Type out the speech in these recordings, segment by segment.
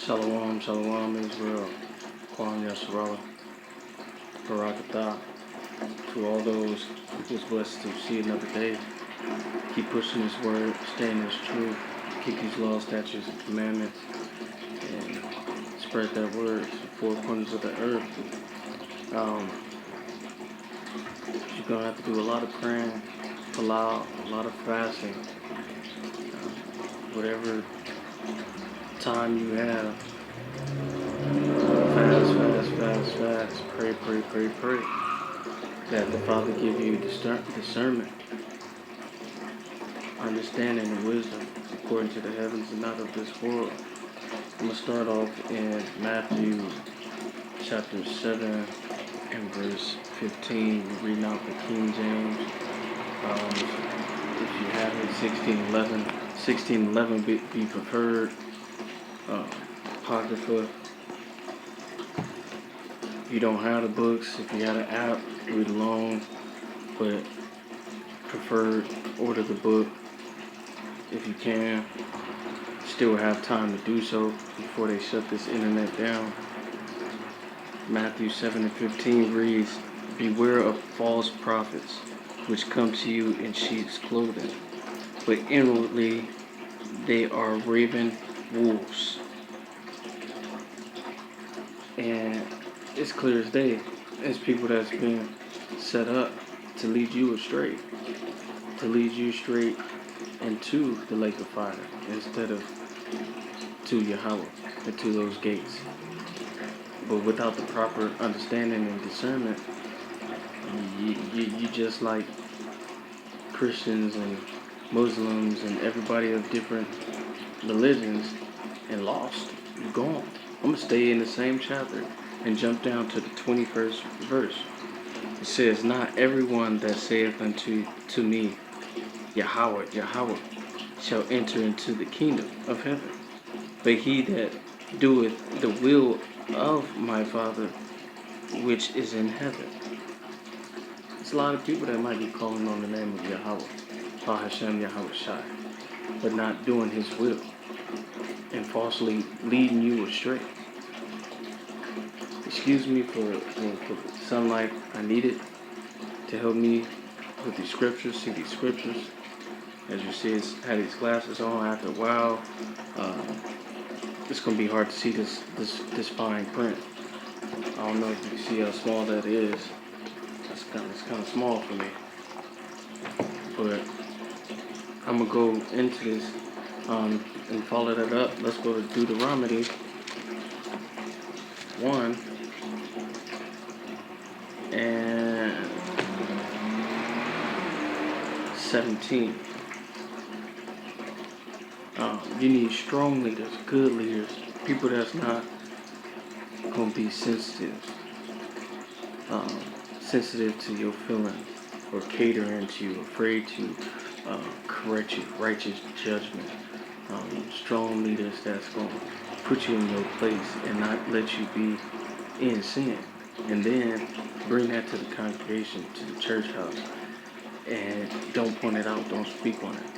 Shalom, Shalom, Israel, Kwam Yasharala, Barakatah. To all those who's blessed to see another day, keep pushing His word, staying His truth, keep these laws, statutes, and commandments, and spread that word to the four corners of the earth. You're going to have to do a lot of praying, halal, a lot of fasting, whatever time you have. Fast. Pray. That the Father give you discernment, understanding, and wisdom according to the heavens and not of this world. I'm going to start off in Matthew chapter 7 and verse 15. We're reading out the King James. If you have it, 1611 be preferred. Apocrypha. If you don't have the books, if you have an app, read along, but preferred order the book if you can. Still have time to do so before they shut this internet down. Matthew 7 and 15 reads, "Beware of false prophets, which come to you in sheep's clothing, but inwardly they are raven wolves." And it's clear as day. It's people that's been set up to lead you astray, into the lake of fire instead of to Yahawah and to those gates. But without the proper understanding and discernment, you just like Christians and Muslims and everybody of different religions and lost. You're gone. I'm going to stay in the same chapter and jump down to the 21st verse. It says, "Not everyone that saith unto me, Yahawah, shall enter into the kingdom of heaven, but he that doeth the will of my Father which is in heaven." There's a lot of people that might be calling on the name of Yahawah, BAHASHAM, Yahawah'S, but not doing His will and falsely leading you astray. Excuse me for the sunlight. I need it to help me with these scriptures, see these scriptures. As you see, I had these glasses on. After a while, it's gonna be hard to see this fine print. I don't know if you can see how small that is. It's kind of small for me. But I'm gonna go into this and follow that up. Let's go to Deuteronomy 1 and 17. You need strong leaders, good leaders, people that's not gonna be sensitive to your feelings or catering to you, afraid to correct you, righteous judgment. Strong leaders that's gonna put you in your place and not let you be in sin, and then bring that to the congregation, to the church house, and don't point it out, don't speak on it.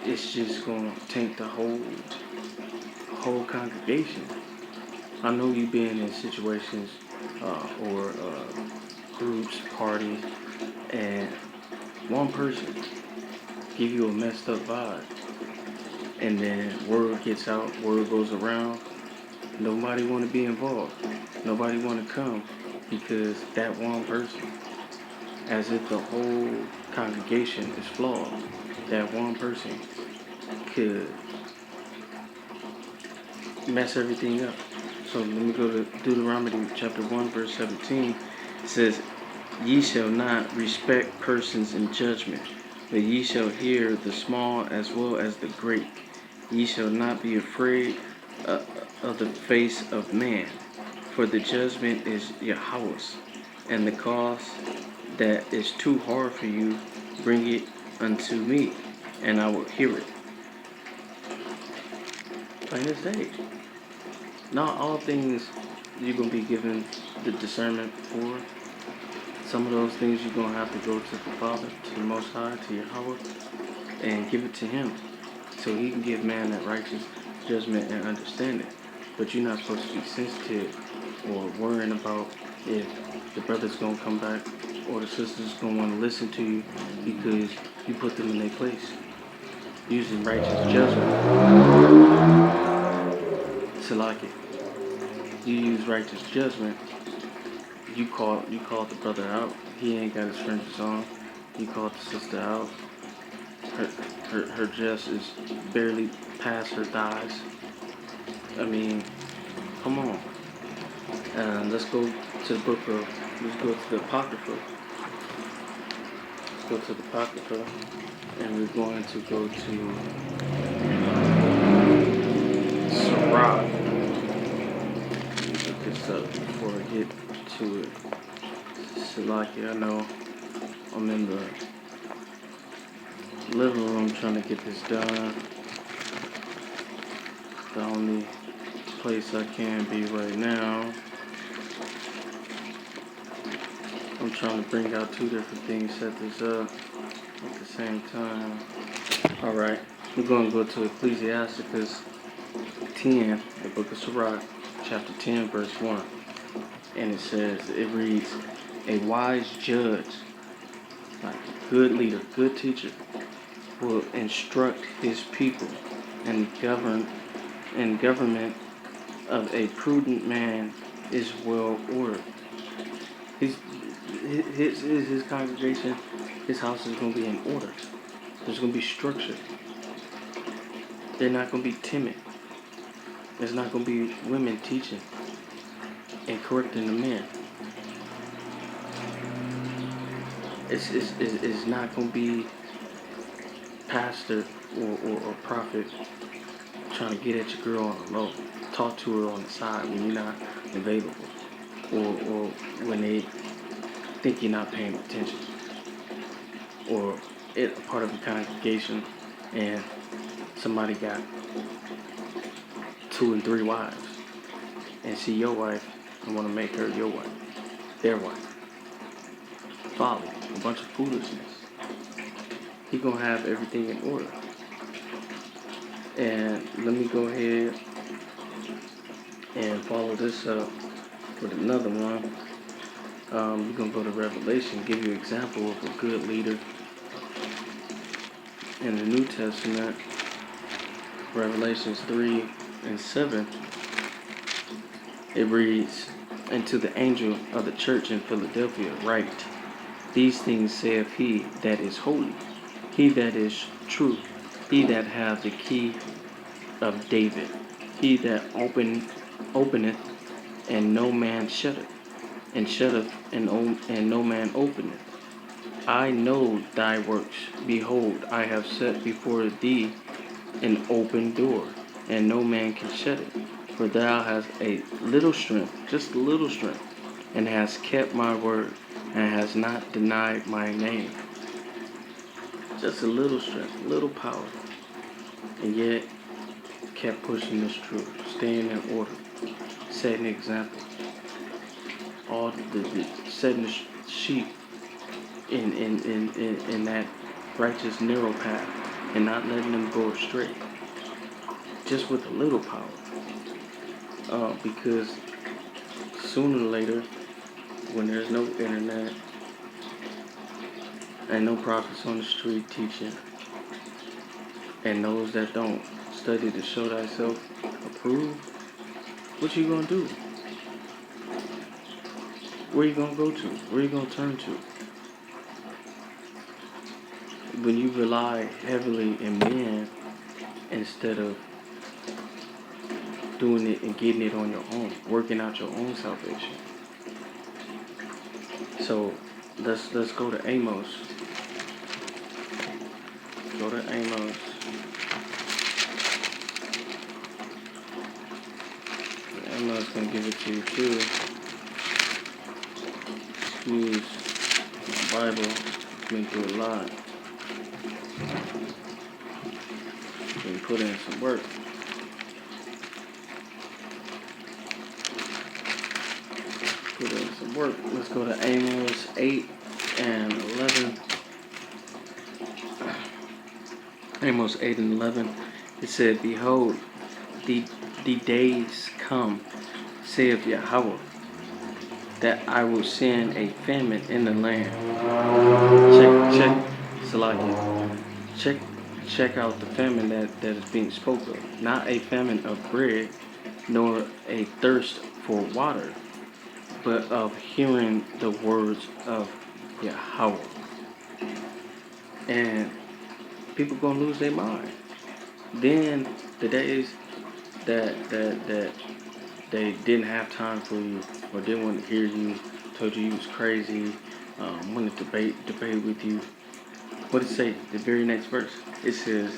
It's just gonna taint the whole congregation. I know you've been in situations or groups, parties, and one person give you a messed up vibe, and then word gets out, word goes around. Nobody want to be involved. Nobody want to come because that one person, as if the whole congregation is flawed, that one person could mess everything up. So let me go to Deuteronomy chapter 1 verse 17. It says, "Ye shall not respect persons in judgment, but ye shall hear the small as well as the great. Ye shall not be afraid of the face of man, for the judgment is Yahawah's, and the cause that is too hard for you, bring it unto me, and I will hear it." Plain as day. Not all things you're going to be given the discernment for. Some of those things you're going to have to go to the Father, to the Most High, to Yahawah, and give it to Him, so He can give man that righteous judgment and understanding. But you're not supposed to be sensitive or worrying about if the brother's gonna come back or the sister's gonna want to listen to you because you put them in their place. Using righteous judgment. Salaki. You use righteous judgment. You called the brother out. He ain't got his fringes on. You called the sister out. Her dress is barely past her thighs. I mean, come on. Let's go to the book of. Let's go to the Apocrypha. Let's go to the Apocrypha, and we're going to go to Sirach. Look this up before I get to it. Salaki, I know I'm in the living room trying to get this done. The only place I can be right now. I'm trying to bring out two different things, set this up at the same time. Alright, we're going to go to Ecclesiasticus 10, the book of Sirach, chapter 10, verse 1. And it reads, a wise judge, like a good leader, good teacher, will instruct his people, and government of a prudent man is well ordered. His congregation, his house is going to be in order. There's going to be structure. They're not going to be timid. There's not going to be women teaching and correcting the men. It's not going to be pastor or prophet trying to get at your girl on the low. Talk to her on the side when you're not available. Or when they think you're not paying attention. Or a part of the congregation and somebody got 2 and 3 wives. And see your wife and want to make her your wife. Their wife. Folly. A bunch of foolishness. He gonna have everything in order. And let me go ahead and follow this up with another one. We're gonna go to Revelation, give you an example of a good leader in the New Testament. Revelations 3 and 7. It reads, and to the angel of the church in Philadelphia write, these things saith he that is holy, he that is true, he that hath the key of David, he that openeth, and no man shutteth, and shutteth, and no man openeth. I know thy works. Behold, I have set before thee an open door, and no man can shut it. For thou hast a little strength, just a little strength, and hast kept my word, and hast not denied my name. Just a little strength, a little power, and yet kept pushing this truth, staying in order, setting example. All the setting the sheep in that righteous narrow path, and not letting them go astray. Just with a little power. Because sooner or later, when there's no internet and no prophets on the street teaching, and those that don't study to show thyself approved, what you gonna do? Where you gonna go to? Where you gonna turn to? When you rely heavily in men instead of doing it and getting it on your own, working out your own salvation. So let's go to Amos. Go to Amos. Amos gonna give it to you too. Excuse my Bible. Been through a lot. Been put in some work. Put in some work. Let's go to Amos 8 and 11. Amos 8 and 11. It said, behold, the days come, saith Yahawah, that I will send a famine in the land. Check, Salakia. Check, check out the famine that is being spoken of. Not a famine of bread, nor a thirst for water, but of hearing the words of Yahawah. And people gonna lose their mind. Then the days that they didn't have time for you, or didn't want to hear you, told you was crazy, wanted to debate with you. What does it say? The very next verse. It says,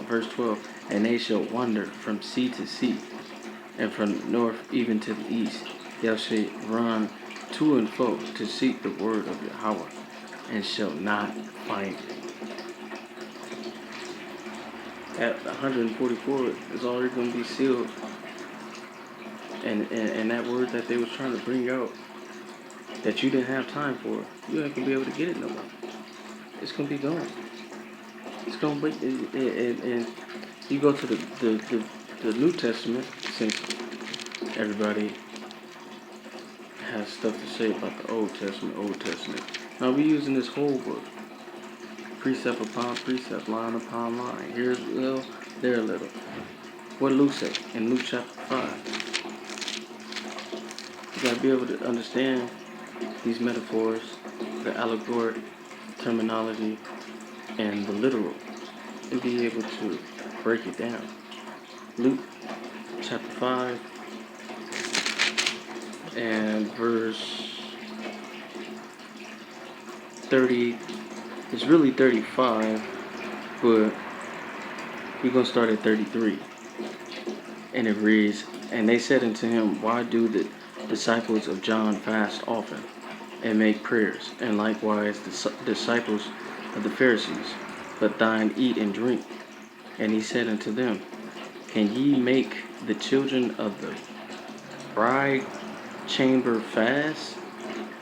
verse 12, and they shall wander from sea to sea, and from north even to the east. They shall run to and fro to seek the word of Yahawah, and shall not find it. At 144 is already going to be sealed. And that word that they was trying to bring out that you didn't have time for, you ain't going to be able to get it no more. It's going to be gone. It's going to be, and you go to the New Testament, since everybody has stuff to say about the Old Testament. Now we're using this whole book. Precept upon precept, line upon line. Here's a little, there a little. What Luke say in Luke chapter 5? You gotta be able to understand these metaphors, the allegoric terminology, and the literal, and be able to break it down. Luke chapter 5 and verse 30. It's really 35, but we're going to start at 33. And it reads, and they said unto him, why do the disciples of John fast often, and make prayers, and likewise the disciples of the Pharisees, but thine eat and drink? And he said unto them, can ye make the children of the bride chamber fast,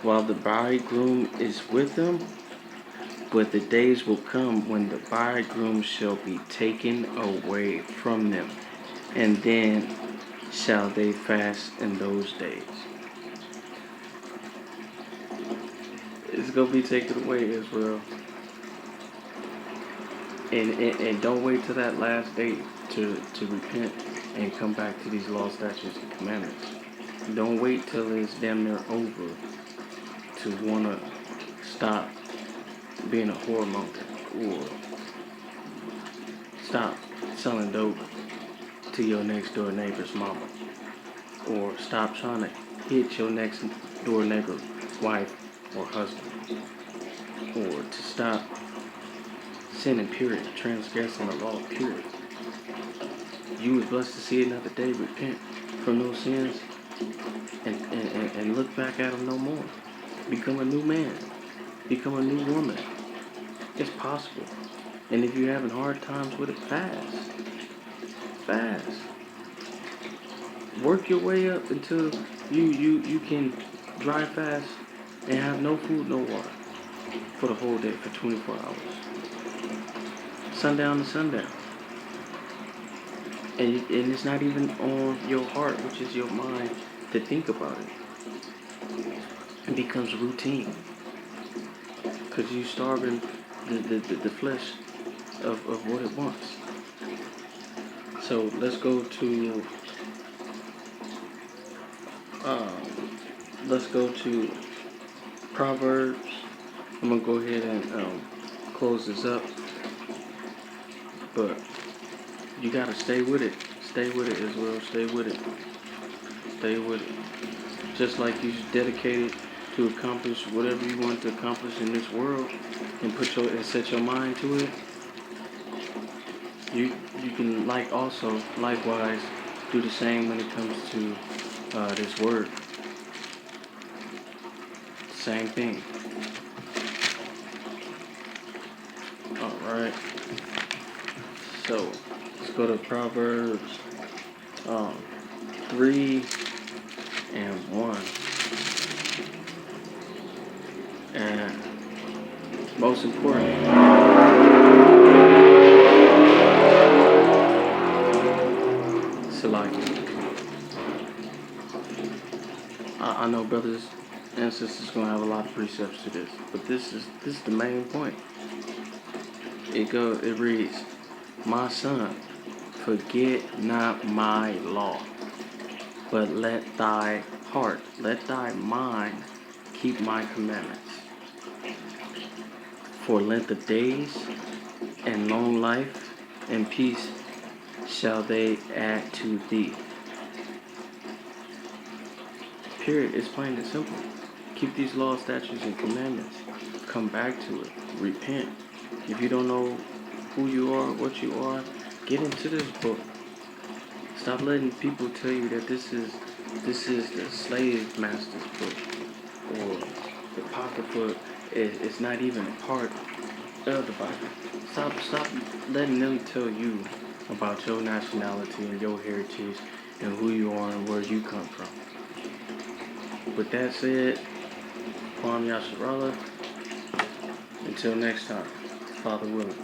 while the bridegroom is with them? But the days will come when the bridegroom shall be taken away from them, and then shall they fast in those days. It's going to be taken away, Israel. And don't wait till that last day to repent and come back to these law, statutes, and commandments. Don't wait till it's damn near over to want to stop being a whoremonger, or stop selling dope to your next door neighbor's mama, or stop trying to hit your next door neighbor's wife or husband, or to stop sinning, period, transgressing the law, period. You was blessed to see another day. Repent from those sins and look back at them no more. Become a new man. Become a new woman. It's possible. And if you're having hard times with it, fast. Fast. Work your way up until you can dry fast and have no food, no water for the whole day, for 24 hours. Sundown to sundown. And it's not even on your heart, which is your mind, to think about it. It becomes routine. Because you're starving the flesh of what it wants. So let's go to Proverbs. I'm gonna go ahead and close this up, but you gotta stay with it. Stay with it as well. Stay with it. Stay with it. Just like you dedicated to accomplish whatever you want to accomplish in this world, and set your mind to it. You can likewise do the same when it comes to this word. Same thing. Alright. So let's go to Proverbs 3 and 1. And most important, I know brothers and sisters gonna have a lot of precepts to this, but this is the main point. It reads, "My son, forget not my law, but let thy mind keep my commandments. For length of days and long life and peace shall they add to thee." Period. It's plain and simple. Keep these laws, statutes, and commandments. Come back to it. Repent. If you don't know who you are, what you are, get into this book. Stop letting people tell you that this is the slave master's book, or the Apocrypha is not even a part of the Bible. Stop letting them tell you about your nationality and your heritage and who you are and where you come from. With that said, I'm Yasharala. Until next time, Father willing.